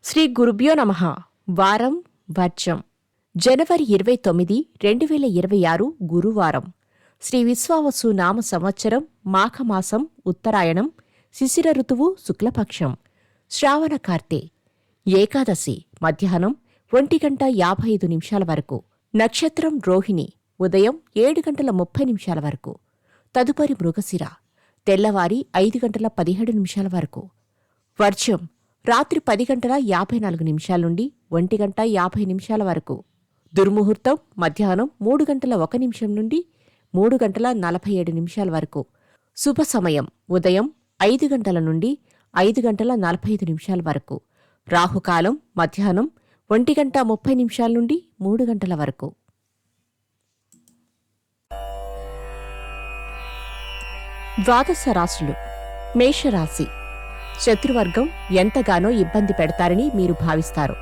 శ్రీ గురుభ్యో నమః. వారం వర్జం. జనవరి 29, 2026 గురువారం. శ్రీ విశ్వావసు నామ సంవత్సరం మాఘమాసం ఉత్తరాయణం. శిశిర ఋతువు శుక్లపక్షం. శ్రావణ కార్తె. ఏకాదశి మధ్యాహ్నం 1:55 వరకు. నక్షత్రం రోహిణి. ఉదయం 7:30 వరకు. తదుపరి మృగశిర. తెల్లవారి 5:17 వరకు. వర్జం రాత్రి 10:54 నుండి 1:50 వరకు. దుర్ముహూర్తం మధ్యాహ్నం 3:01 నుండి 3:47 వరకు. శుభ సమయం ఉదయం 5 గంటల నుండి 5:45 వరకు. రాహుకాలం మధ్యాహ్నం 1:30 నుండి 3 గంటల వరకు. ద్వాదశ రాశులు. మేషరాశి. శత్రువర్గం ఎంతగానో ఇబ్బంది పెడతారని మీరు భావిస్తారు.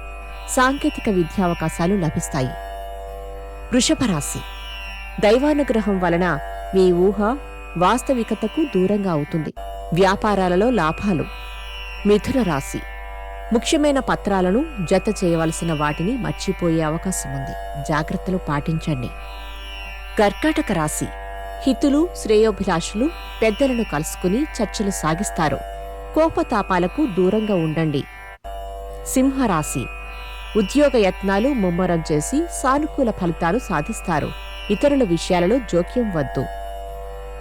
సాంకేతిక విద్యావకాశాలు లభిస్తాయి. వృషభరాశి. దైవానుగ్రహం వలన మీ ఊహ వాస్తవికతకు దూరంగా అవుతుంది. వ్యాపారాలలో లాభాలు. మిథున రాశి. ముఖ్యమైన పత్రాలను జత చేయవలసిన వాటిని మర్చిపోయే అవకాశముంది. జాగ్రత్తలు పాటించండి. కర్కాటక రాశి. హితులు శ్రేయోభిలాషులు పెద్దలను కలుసుకుని చర్చలు సాగిస్తారు. కోపతాపాలకు దూరంగా ఉండండి. సింహరాశి. ఉద్యోగ యత్నాలు ముమ్మరం చేసి సానుకూల ఫలితాలు సాధిస్తారు. ఇతరుల విషయాలలో జోక్యం వద్దు.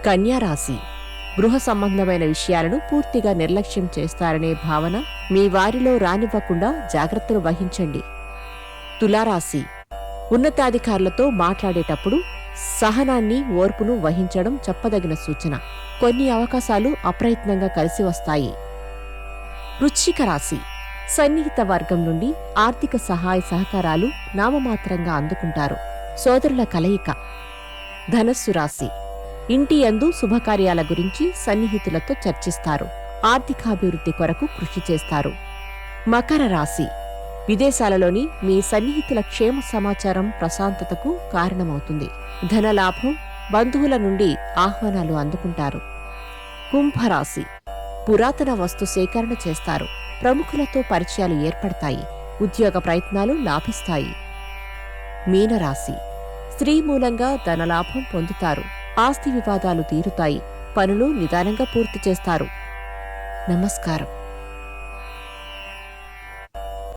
కన్యారాశి. గృహ సంబంధమైన విషయాలను పూర్తిగా నిర్లక్ష్యం చేస్తారనే భావన మీ వారిలో రానివ్వకుండా జాగ్రత్తలు వహించండి. తులారాశి. ఉన్నతాధికారులతో మాట్లాడేటప్పుడు సహనాన్ని ఓర్పును వహించడం చెప్పదగిన సూచన. కొన్ని అవకాశాలు అప్రయత్నంగా కలిసి వస్తాయి. వృశ్చిక రాశి. సన్నిహిత వర్గం నుండి ఆర్థిక సహాయ సహకారాలు నామమాత్రంగా అందుకుంటారు. సోదరుల కలయిక. ధనస్సు రాశి. ఇంటి యందు శుభకార్యాల గురించి సన్నిహితులతో చర్చిస్తారు. ఆర్థికాభివృద్ధి కొరకు కృషి చేస్తారు. మకర రాశి. విదేశాలలోని మీ సన్నిహితుల క్షేమ సమాచారం ప్రశాంతతకు కారణమవుతుంది. ధనలాభం. బంధువుల నుండి ఆహ్వానాలు అందుకుంటారు. కుంభరాశి. పురాతన వస్తు సేకరణ చేస్తారు. ప్రముఖులతో పరిచయాలు ఏర్పడతాయి. ఉద్యోగ ప్రయత్నాలు లాభిస్తాయి. మీనరాశి. స్త్రీ మూలంగా ధనలాభం పొందుతారు. ఆస్తి వివాదాలు తీరుతాయి. పనులు నిదానంగా పూర్తి చేస్తారు. నమస్కారం.